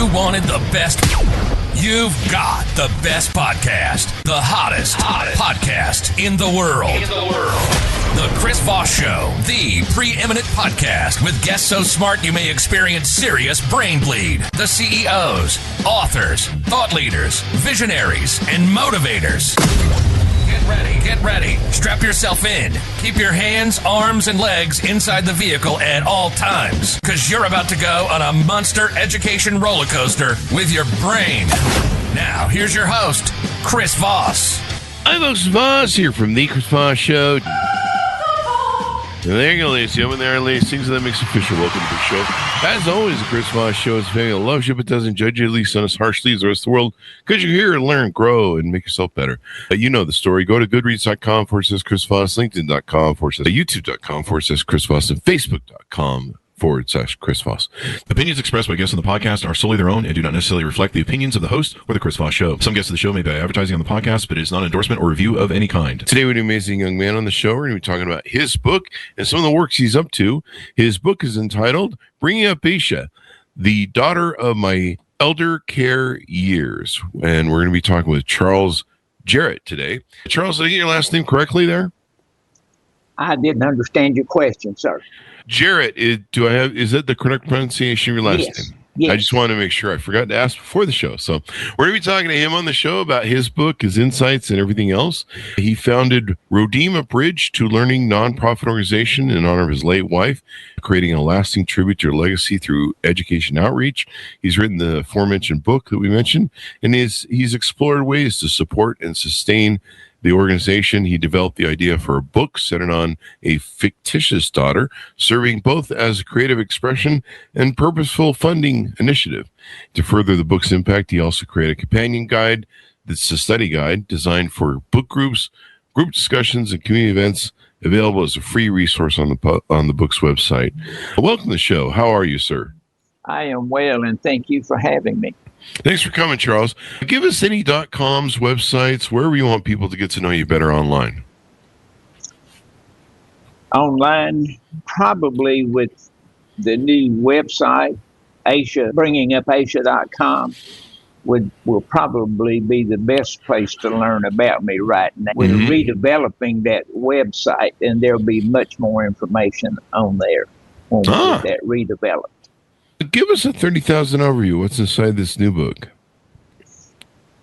you wanted the best, you've got the best podcast. The hottest podcast in the world. The Chris Voss Show, the preeminent podcast with guests so smart you may experience serious brain bleed. The CEOs, authors, thought leaders, visionaries, and motivators. Get ready. Strap yourself in. Keep your hands, arms, and legs inside the vehicle at all times, because you're about to go on a monster education roller coaster with your brain. Now, here's your host, Chris Voss. I'm host Voss here from the Chris Voss Show. And there you go, ladies and gentlemen. There are ladies, things that makes official. Welcome to the show. As always, the Chris Voss Show is a family that loves you but doesn't judge you, at least not as harshly as the rest of the world, because you're here to learn, grow, and make yourself better. You know the story. Go to goodreads.com/Chris Voss, LinkedIn.com/YouTube.com/Chris Voss, and Facebook.com/Chris Voss. Opinions expressed by guests on the podcast are solely their own and do not necessarily reflect the opinions of the host or the Chris Voss Show. Some guests of the show may be advertising on the podcast, but it is not an endorsement or review of any kind. Today we have an amazing young man on the show. We're going to be talking about his book and some of the works he's up to. His book is entitled Bringing Up Aysha, the Daughter of My Eldercare Years. And we're going to be talking with Charles Jarrett today. Charles, did I get your last name correctly there? I didn't understand your question, sir. Jarrett, is that the correct pronunciation of your last name? Yes. I just wanted to make sure. I forgot to ask before the show. So we're going to be talking to him on the show about his book, his insights, and everything else. He founded Redeem a Bridge to Learning nonprofit organization in honor of his late wife, creating a lasting tribute to her legacy through education outreach. He's written the aforementioned book that we mentioned, and he's explored ways to support and sustain the organization. He developed the idea for a book centered on a fictitious daughter, serving both as a creative expression and purposeful funding initiative. To further the book's impact, he also created a companion guide that's a study guide designed for book groups, group discussions, and community events, available as a free resource on the book's website. Welcome to the show. How are you, sir? I am well, and thank you for having me. Thanks for coming, Charles. Give us any .coms, websites, wherever you want people to get to know you better online. Online, probably with the new website, Aysha, bringingupAysha.com will probably be the best place to learn about me right now. We're redeveloping that website, and there'll be much more information on there when we get that redeveloped. Give us a 30,000 overview. What's inside this new book?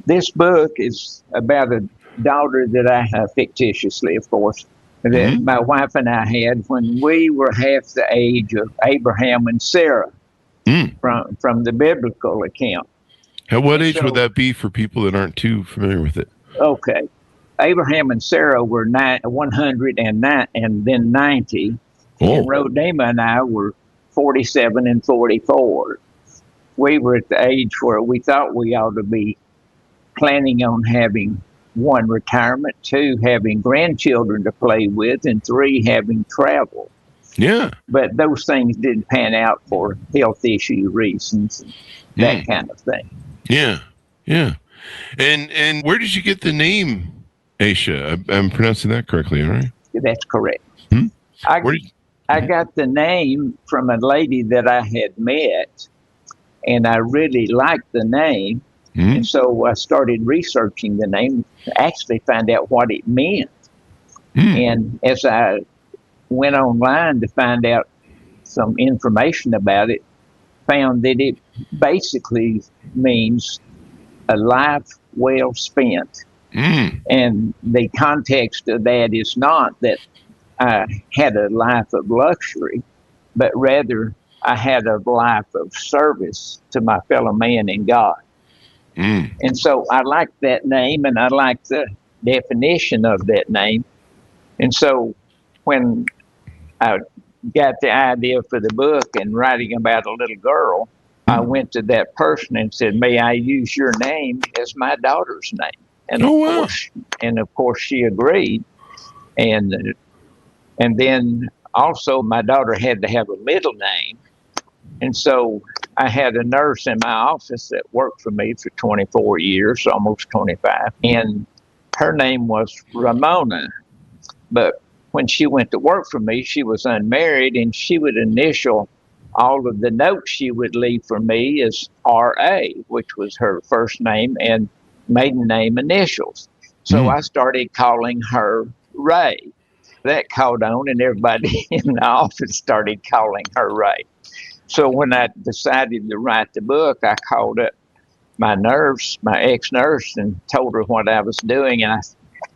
This book is about a daughter that I have fictitiously, of course, that my wife and I had when we were half the age of Abraham and Sarah from the biblical account. What age would that be for people that aren't too familiar with it? Okay. Abraham and Sarah were 109 and then 90. Oh. And Rodema and I were 47 and 44. We were at the age where we thought we ought to be planning on having 1, retirement, 2, having grandchildren to play with, and 3, having travel. Yeah. But those things didn't pan out for health issue reasons, that kind of thing. Yeah. Yeah. And where did you get the name Aysha? I'm pronouncing that correctly, right? That's correct. I got the name from a lady that I had met, and I really liked the name. And so I started researching the name to actually find out what it meant. And as I went online to find out some information about it, found that it basically means a life well spent. And the context of that is not that I had a life of luxury, but rather I had a life of service to my fellow man and God. And so I like that name, and I like the definition of that name. And so when I got the idea for the book and writing about a little girl, I went to that person and said, "May I use your name as my daughter's name?" And of course she agreed. And then also my daughter had to have a middle name. And so I had a nurse in my office that worked for me for 24 years, almost 25. And her name was Ramona. But when she went to work for me, she was unmarried, and she would initial all of the notes she would leave for me is R.A., which was her first name and maiden name initials. So I started calling her Ray. That caught on, and everybody in the office started calling her Ray. So when I decided to write the book, I called up my nurse, my ex-nurse, and told her what I was doing. And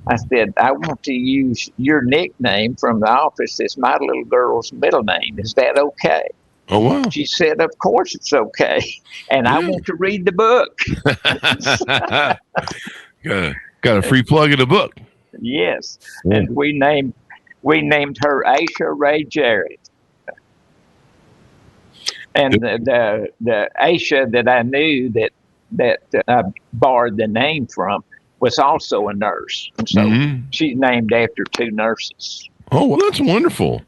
I said, I want to use your nickname from the office as my little girl's middle name. Is that okay? Oh, wow. She said, of course it's okay. And I want to read the book. Got a free plug in the book. Yes. And we named her Aysha Ray Jarrett. And the Aysha that I knew that I borrowed the name from was also a nurse. And so she's named after two nurses. Oh, well, that's wonderful.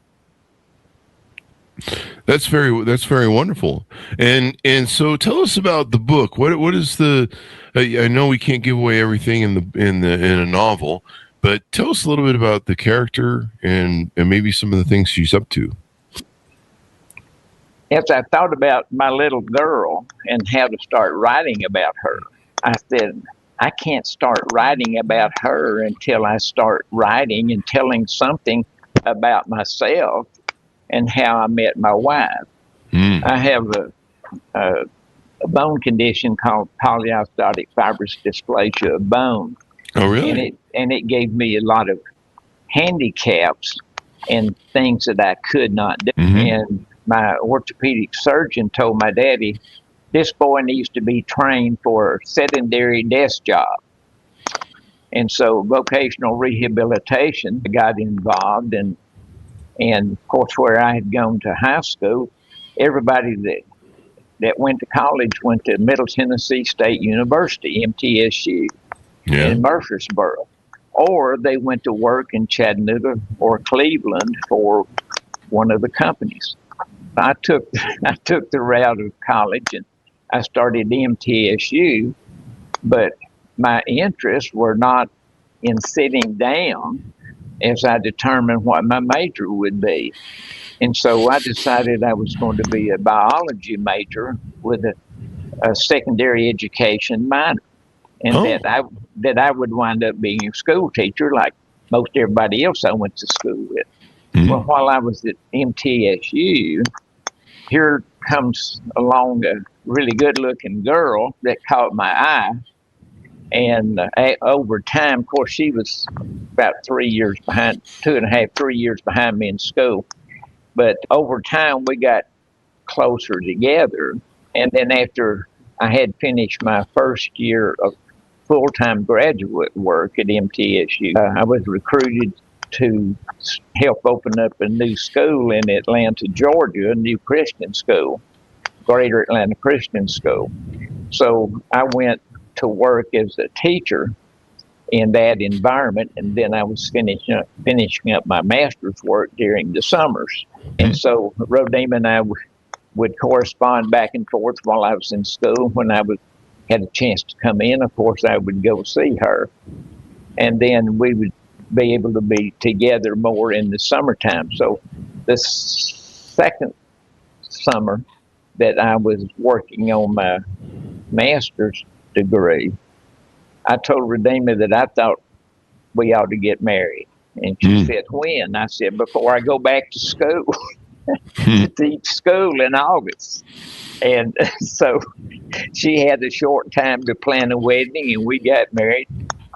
That's very wonderful. And so tell us about the book. What is the I know we can't give away everything in a novel, but tell us a little bit about the character and maybe some of the things she's up to. As I thought about my little girl and how to start writing about her, I said, I can't start writing about her until I start writing and telling something about myself and how I met my wife. I have a bone condition called polyostotic fibrous dysplasia of bone. Oh, really? And it gave me a lot of handicaps and things that I could not do. And my orthopedic surgeon told my daddy, this boy needs to be trained for a sedentary desk job. And so vocational rehabilitation got involved. And of course, where I had gone to high school, everybody that went to college went to Middle Tennessee State University, MTSU, in Murfreesboro. Or they went to work in Chattanooga or Cleveland for one of the companies. I took the route of college and I started MTSU, but my interests were not in sitting down as I determined what my major would be. And so I decided I was going to be a biology major with a secondary education minor, and that I would wind up being a school teacher like most everybody else I went to school with. Well, while I was at MTSU, here comes along a really good-looking girl that caught my eye. And over time, of course, she was about 3 years behind, 2.5, 3 years behind me in school. But over time, we got closer together. And then after I had finished my first year of full-time graduate work at MTSU, I was recruited to help open up a new school in Atlanta, Georgia, a new Christian school, Greater Atlanta Christian School. So I went to work as a teacher in that environment, and then I was finishing up my master's work during the summers. And so Rodema and I would correspond back and forth while I was in school. When I had a chance to come in, of course, I would go see her. And then we would be able to be together more in the summertime. So the second summer that I was working on my master's degree, I told Rodema that I thought we ought to get married. And she said, when? I said, before I go back to school, to teach school in August. And so she had a short time to plan a wedding, and we got married.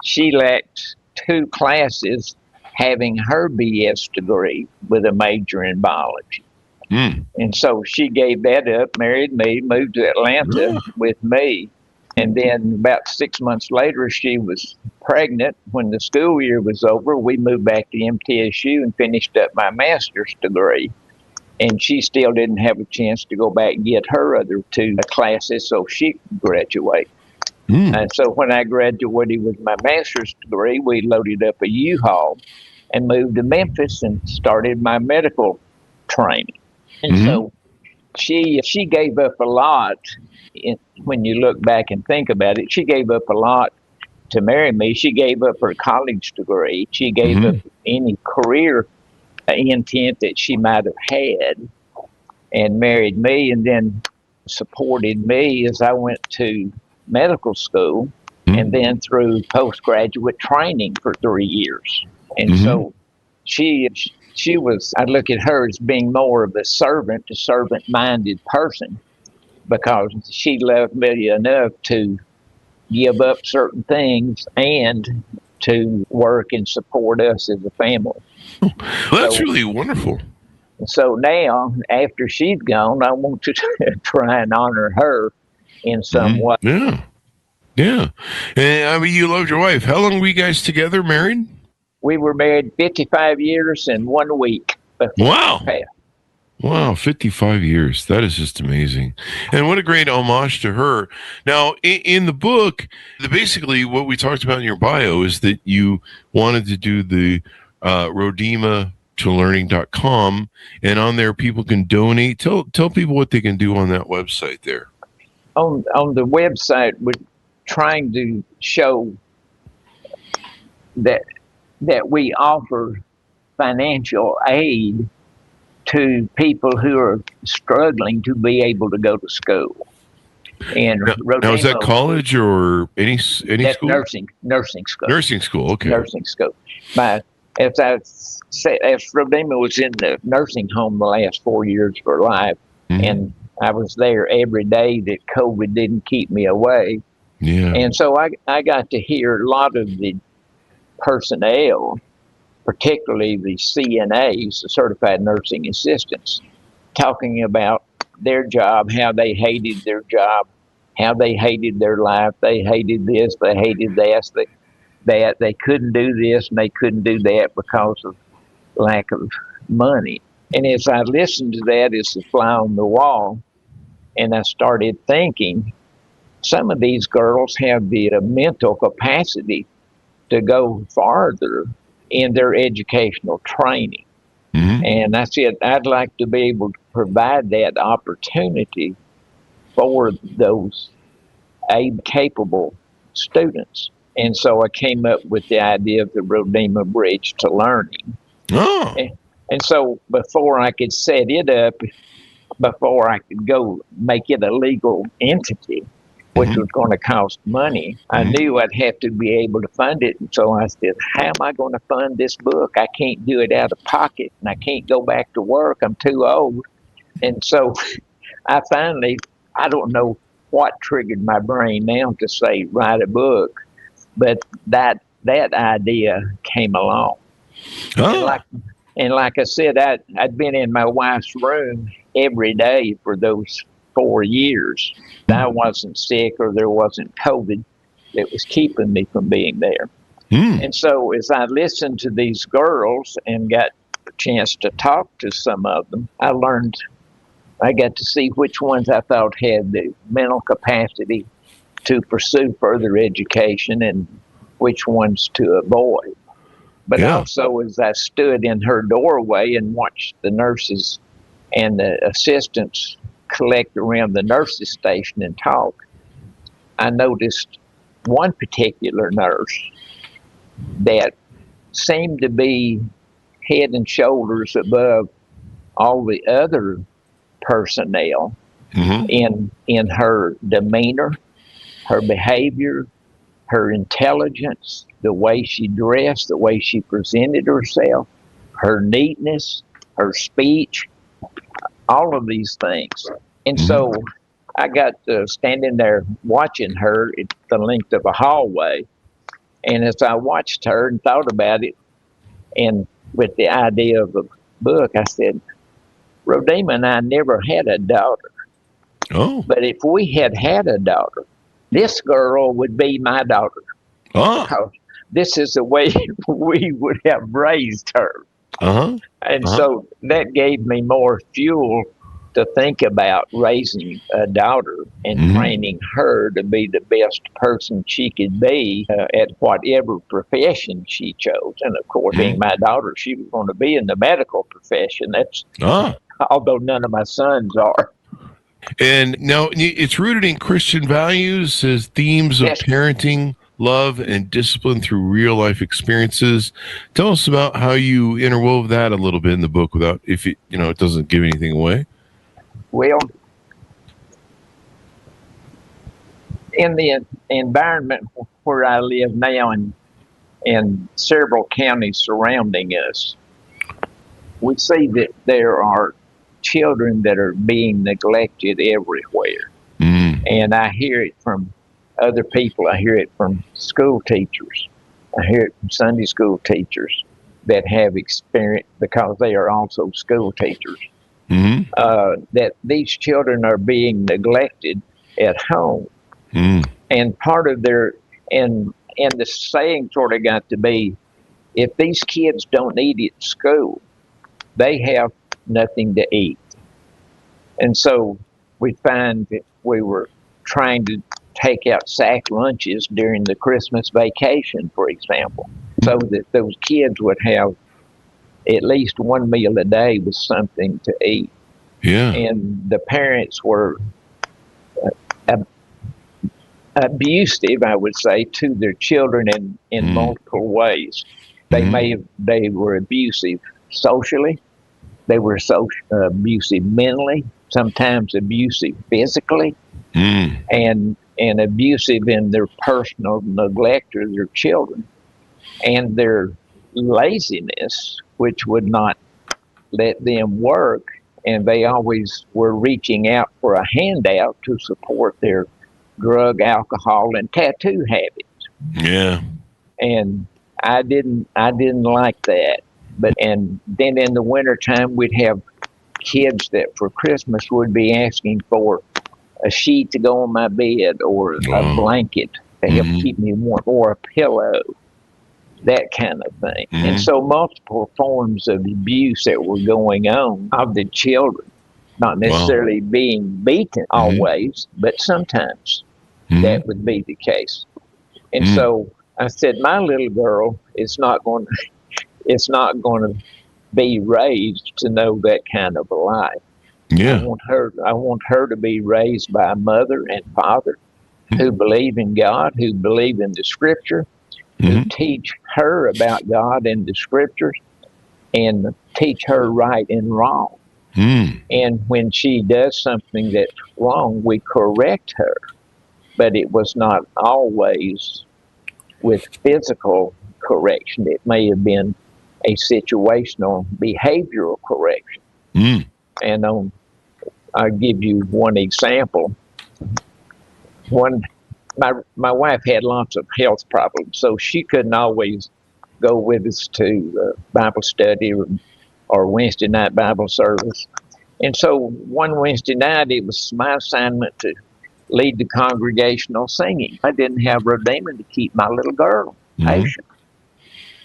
She lacked 2 classes having her BS degree with a major in biology. And so she gave that up, married me, moved to Atlanta with me. And then about 6 months later, she was pregnant. When the school year was over, we moved back to MTSU and finished up my master's degree. And she still didn't have a chance to go back and get her other 2 classes so she could graduate. And so when I graduated with my master's degree, we loaded up a U-Haul and moved to Memphis and started my medical training. And so she gave up a lot. When you look back and think about it, she gave up a lot to marry me. She gave up her college degree. She gave up any career intent that she might have had. and married me, and then supported me as I went to medical school and then through postgraduate training for 3 years. And so she was, I look at her as being more of a servant-minded person, because she loved me enough to give up certain things and to work and support us as a family. Well, that's really wonderful. So now, after she's gone, I want to try and honor her in some way. Yeah. Yeah. And I mean, you loved your wife. How long were you guys together, married? We were married 55 years and 1 week. Wow. Wow, 55 years. That is just amazing. And what a great homage to her. Now, in the book, basically what we talked about in your bio is that you wanted to do the rodema-to-learning.com, and on there people can donate. Tell people what they can do on that website there. On the website, we're trying to show that we offer financial aid to people who are struggling to be able to go to school. And now is that college or any school? Nursing school. Nursing school, okay. Nursing school. As Rodema was in the nursing home the last 4 years of her life, and I was there every day that COVID didn't keep me away. Yeah. And so I got to hear a lot of the personnel, particularly the CNAs, the certified nursing assistants, talking about their job, how they hated their job, how they hated their life, they hated this, they hated that, they couldn't do this and they couldn't do that because of lack of money. And as I listened to that, it's a fly on the wall, and I started thinking, some of these girls have the mental capacity to go farther in their educational training. And I said, I'd like to be able to provide that opportunity for those aid-capable students. And so I came up with the idea of the Rodema Bridge to Learning. Oh. And so before I could set it up, before I could go make it a legal entity, which was going to cost money, I knew I'd have to be able to fund it. And so I said, how am I going to fund this book? I can't do it out of pocket, and I can't go back to work. I'm too old. And so I finally, I don't know what triggered my brain now to say, write a book, but that idea came along. Oh. And like I said, I'd been in my wife's room every day for those 4 years. I wasn't sick or there wasn't COVID that was keeping me from being there. And so as I listened to these girls and got a chance to talk to some of them, I got to see which ones I thought had the mental capacity to pursue further education and which ones to avoid. But also, as I stood in her doorway and watched the nurses and the assistants collect around the nurses' station and talk, I noticed one particular nurse that seemed to be head and shoulders above all the other personnel in her demeanor, her behavior, her intelligence, the way she dressed, the way she presented herself, her neatness, her speech, all of these things. And so I got standing there watching her at the length of a hallway. And as I watched her and thought about it, and with the idea of a book, I said, Rodema and I never had a daughter. Oh. But if we had a daughter, this girl would be my daughter. Oh. Because this is the way we would have raised her. And so that gave me more fuel to think about raising a daughter and training her to be the best person she could be at whatever profession she chose. And of course, being my daughter, she was going to be in the medical profession. That's although none of my sons are. And now it's rooted in Christian values, as themes of parenting, love, and discipline through real life experiences. Tell us about how you interwove that a little bit in the book without, if it, it doesn't give anything away. Well, in the environment where I live now and several counties surrounding us, we see that there are children that are being neglected everywhere. And I hear it from other people. I hear it from school teachers. I hear it from Sunday school teachers that have experience, because they are also school teachers, that these children are being neglected at home. And part of and the saying sort of got to be, if these kids don't eat at school, they have nothing to eat. And so we find that we were trying to take out sack lunches during the Christmas vacation, for example, so that those kids would have at least one meal a day with something to eat. Yeah. And the parents were abusive, I would say, to their children in multiple ways. They were abusive socially. They were abusive mentally, sometimes abusive physically, and abusive in their personal neglect of their children, and their laziness, which would not let them work, and they always were reaching out for a handout to support their drug, alcohol, and tattoo habits. Yeah. And I didn't like that. And then in the wintertime, we'd have kids that for Christmas would be asking for a sheet to go on my bed, or a blanket to help keep me warm, or a pillow, that kind of thing. And so multiple forms of abuse that were going on of the children, not necessarily being beaten always, but sometimes that would be the case. And so I said, my little girl is not going to be raised to know that kind of a life. Yeah. I want her to be raised by a mother and father who believe in God, who believe in the Scripture, who teach her about God and the Scriptures, and teach her right and wrong. And when she does something that's wrong, we correct her. But it was not always with physical correction. It may have been a situational behavioral correction. And I'll give you one example. My wife had lots of health problems, so she couldn't always go with us to Bible study or Wednesday night Bible service. And so one Wednesday night, it was my assignment to lead the congregational singing. I didn't have Redeemer to keep my little girl, Aysha.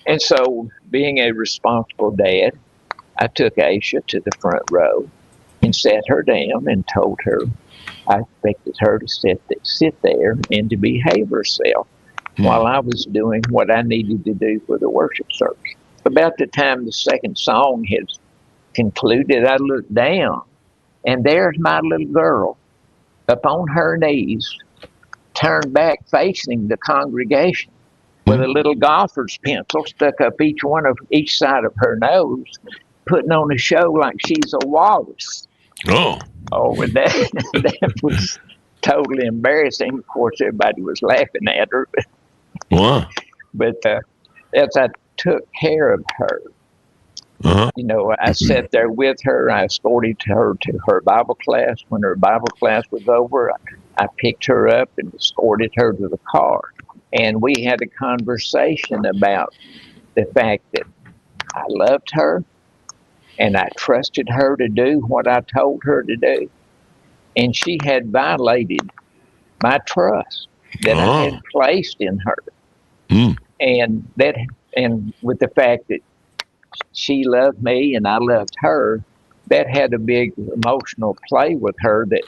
And so, being a responsible dad, I took Aysha to the front row and sat her down and told her I expected her to sit there and to behave herself while I was doing what I needed to do for the worship service. About the time the second song had concluded, I looked down, and there's my little girl up on her knees, turned back facing the congregation, with a little golfer's pencil stuck up each side of her nose, putting on a show like she's a walrus. Oh, and that was totally embarrassing. Of course, everybody was laughing at her. But as I took care of her, I sat there with her. I escorted her to her Bible class. When her Bible class was over, I picked her up and escorted her to the car. And we had a conversation about the fact that I loved her and I trusted her to do what I told her to do. And she had violated my trust that I had placed in her. And with the fact that she loved me and I loved her, that had a big emotional play with her, that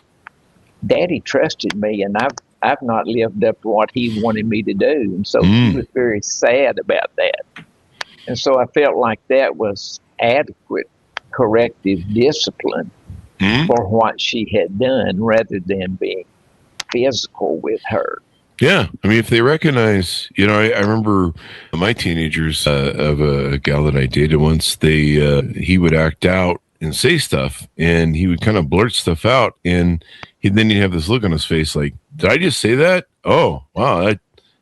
Daddy trusted me and I've not lived up to what he wanted me to do. And so she was very sad about that. And so I felt like that was adequate corrective discipline for what she had done, rather than being physical with her. Yeah. I mean, if they recognize, I remember my teenagers of a gal that I dated once, he would act out and say stuff, and he would kind of blurt stuff out, and then he'd have this look on his face like, did I just say that? Oh, wow, I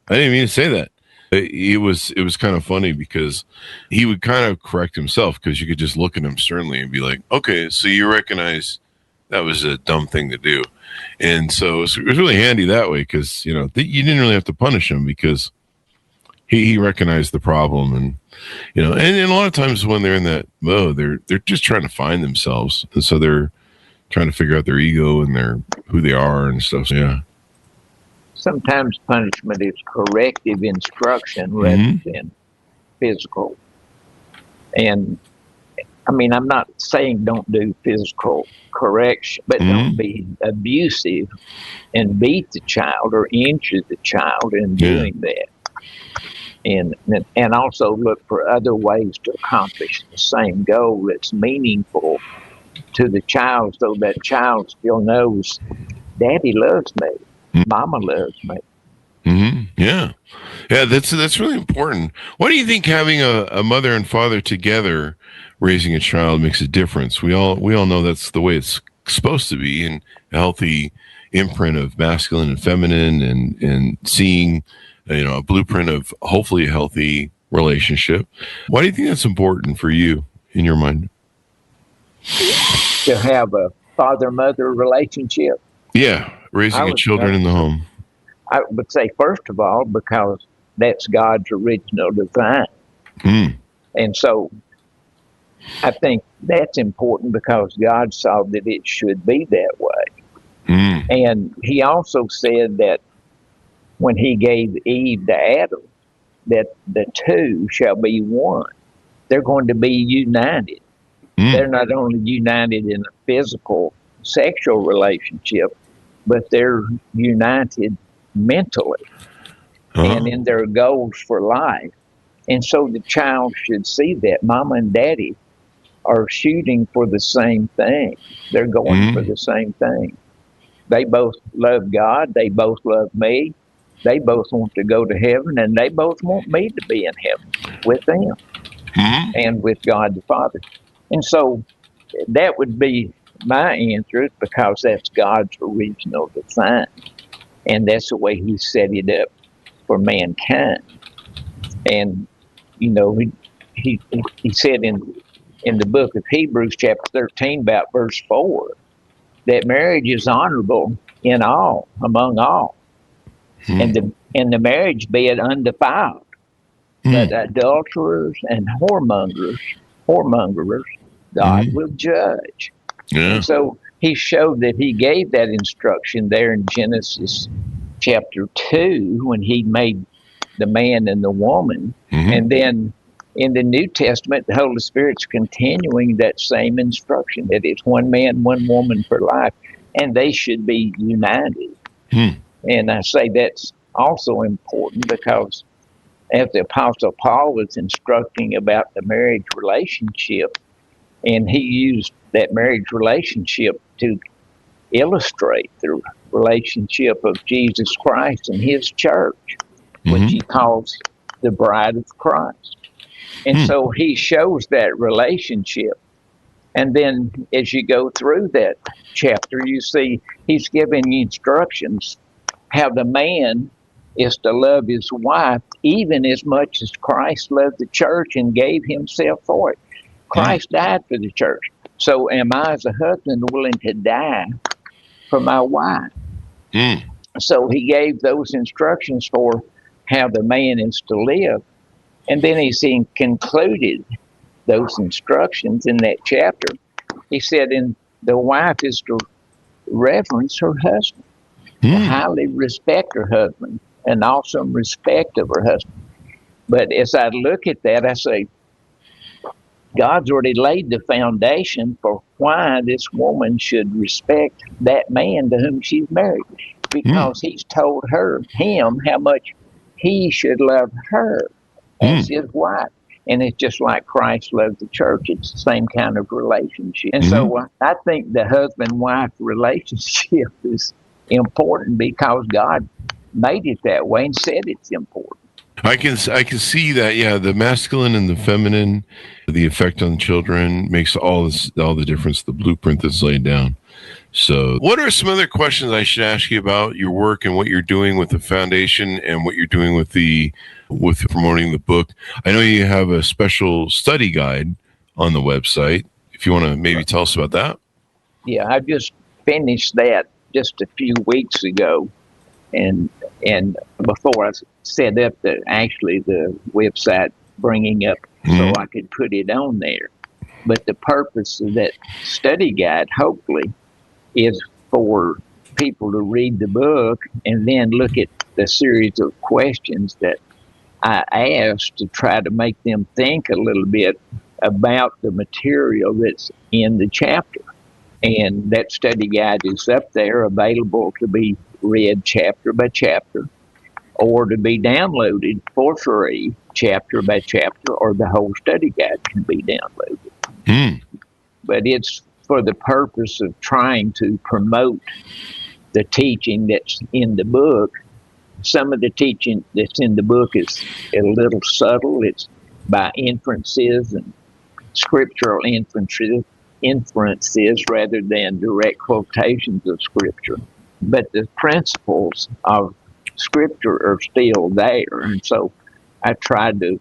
didn't mean to say that. It was kind of funny because he would kind of correct himself, because you could just look at him sternly and be like, okay, so you recognize that was a dumb thing to do. And so it was really handy that way, because, you didn't really have to punish him, because he recognized the problem. And, and a lot of times when they're in that mode, they're just trying to find themselves. And so they're trying to figure out their ego and who they are and stuff. So, yeah. Sometimes punishment is corrective instruction rather than physical. And I mean, I'm not saying don't do physical correction, but don't be abusive and beat the child or injure the child in doing that. And also look for other ways to accomplish the same goal that's meaningful to the child, so that child still knows Daddy loves me. Mama loves me. Yeah, that's really important. Why do you think having a mother and father together raising a child makes a difference? We all know that's the way it's supposed to be, and a healthy imprint of masculine and feminine, and seeing a blueprint of hopefully a healthy relationship. Why do you think that's important for you in your mind? To have a father-mother relationship. Yeah. Raising children in the home. I would say, first of all, because that's God's original design. And so I think that's important, because God saw that it should be that way. And he also said that when he gave Eve to Adam, that the two shall be one. They're going to be united. They're not only united in a physical, sexual relationship, but they're united mentally and in their goals for life. And so the child should see that Mama and Daddy are shooting for the same thing. They're going for the same thing. They both love God. They both love me. They both want to go to heaven, and they both want me to be in heaven with them and with God the Father. And so that would be my answer, because that's God's original design, and that's the way he set it up for mankind. And he said in the book of Hebrews chapter 13 about verse 4 that marriage is honorable in all, among all, and the marriage bed undefiled, but adulterers and whoremongers God will judge. And so he showed that he gave that instruction there in Genesis chapter 2 when he made the man and the woman. And then in the New Testament, the Holy Spirit's continuing that same instruction, that it's one man, one woman for life, and they should be united. And I say that's also important, because as the Apostle Paul was instructing about the marriage relationship, and he used that marriage relationship to illustrate the relationship of Jesus Christ and his church, which he calls the bride of Christ. And so he shows that relationship. And then as you go through that chapter, you see he's giving instructions how the man is to love his wife even as much as Christ loved the church and gave himself for it. Christ died for the church. So am I as a husband willing to die for my wife? So he gave those instructions for how the man is to live. And then he concluded those instructions in that chapter. He said, and the wife is to reverence her husband, to highly respect her husband, and also respect of her husband. But as I look at that, I say, God's already laid the foundation for why this woman should respect that man to whom she's married, because he's told him how much he should love her as his wife. And it's just like Christ loved the church. It's the same kind of relationship. And so I think the husband-wife relationship is important because God made it that way and said it's important. I can see that. Yeah, the masculine and the feminine, the effect on children makes all the difference. The blueprint that's laid down. So, what are some other questions I should ask you about your work and what you're doing with the foundation and what you're doing with promoting the book? I know you have a special study guide on the website. If you want to maybe tell us about that. Yeah, I just finished that just a few weeks ago, and before I set up the website, bringing up so I could put it on there. But the purpose of that study guide, hopefully, is for people to read the book and then look at the series of questions that I asked to try to make them think a little bit about the material that's in the chapter. And that study guide is up there, available to be read chapter by chapter, or to be downloaded for free, chapter by chapter, or the whole study guide can be downloaded. But it's for the purpose of trying to promote the teaching that's in the book. Some of the teaching that's in the book is a little subtle. It's by inferences and scriptural inferences rather than direct quotations of scripture. But the principles of scripture are still there. And so I tried to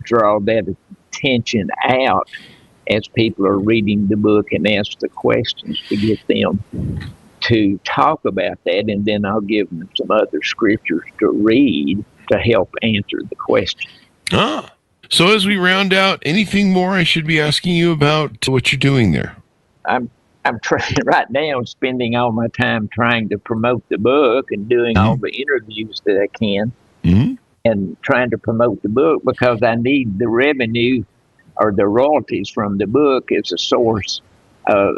draw that attention out as people are reading the book and ask the questions to get them to talk about that. And then I'll give them some other scriptures to read to help answer the question. So as we round out, anything more I should be asking you about what you're doing there? I'm trying right now, spending all my time trying to promote the book and doing all the interviews that I can, and trying to promote the book because I need the revenue or the royalties from the book as a source of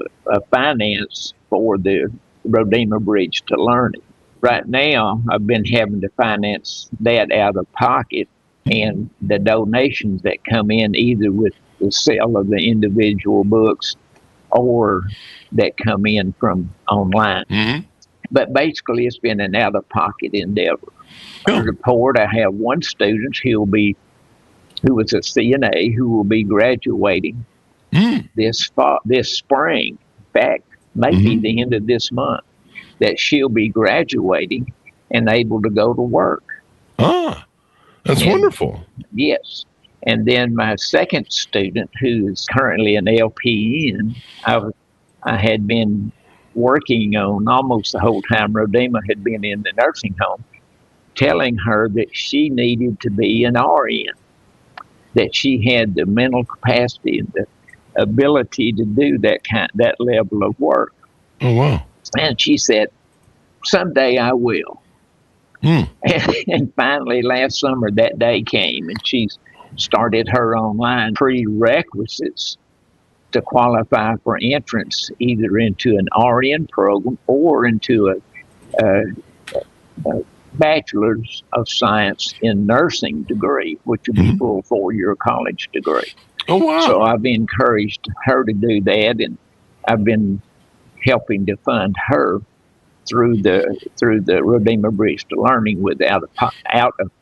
finance for the Redeemer Bridge to Learning. Right now, I've been having to finance that out of pocket, and the donations that come in either with the sale of the individual books or that come in from online. But basically, it's been an out-of-pocket endeavor. To report, I have one student who was a CNA who will be graduating this spring. In fact, maybe the end of this month, that she'll be graduating and able to go to work. That's wonderful. Yes. And then my second student, who's currently an LPN, I had been working on almost the whole time Redeemer had been in the nursing home, telling her that she needed to be an RN, that she had the mental capacity and the ability to do that level of work. Oh, wow. And she said, someday I will. And finally, last summer, that day came, and she started her online prerequisites to qualify for entrance either into an RN program or into a Bachelor's of Science in Nursing degree, which would be full 4-year college degree. Oh, wow. So I've encouraged her to do that, and I've been helping to fund her through the Redeemer Bridge to Learning with out of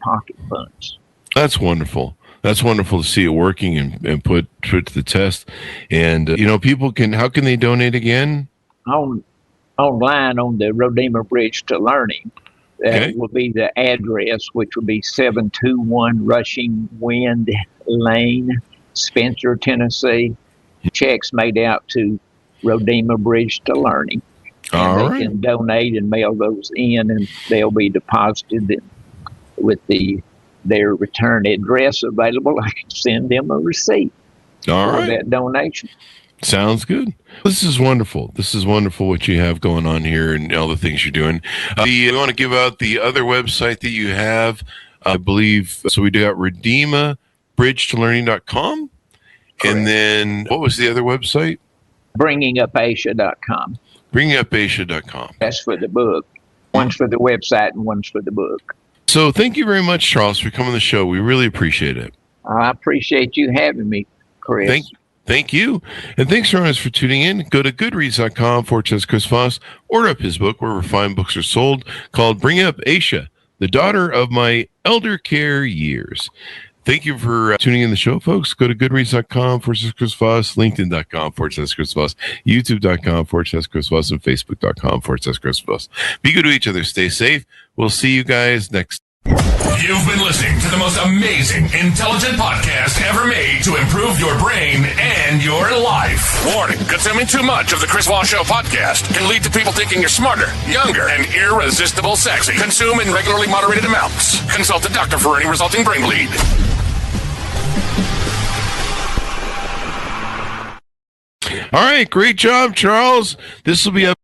pocket funds. That's wonderful. That's wonderful to see it working and put to the test. And people how can they donate again? Online on the Redeemer Bridge to Learning. That will be the address, which will be 721 Rushing Wind Lane, Spencer, Tennessee. Checks made out to Redeemer Bridge to Learning. And they can donate and mail those in, and they'll be deposited with their return address available. I can send them a receipt for that donation. Sounds good. This is wonderful. This is wonderful what you have going on here and all the things you're doing. You want to give out the other website that you have, I believe. So we got redeemabridgetolearning.com. And then what was the other website? Bringingupaysha.com. Bringingupaysha.com. That's for the book. One's for the website and one's for the book. So thank you very much, Charles, for coming on the show. We really appreciate it. I appreciate you having me, Chris. Thank you. And thanks for tuning in. Go to goodreads.com/Chris Voss. Order up his book wherever fine books are sold, called Bring Up Aysha, the daughter of my Eldercare years. Thank you for tuning in the show, folks. Go to goodreads.com/Chris Voss, linkedin.com/Chris Voss, youtube.com/Chris Voss, and facebook.com/Chris Voss. Be good to each other. Stay safe. We'll see you guys next. You've been listening to the most amazing, intelligent podcast ever made to improve your brain and your life. Warning, consuming too much of the Chris Voss Show podcast can lead to people thinking you're smarter, younger, and irresistible sexy. Consume in regularly moderated amounts. Consult a doctor for any resulting brain bleed. All right, great job, Charles. This will be up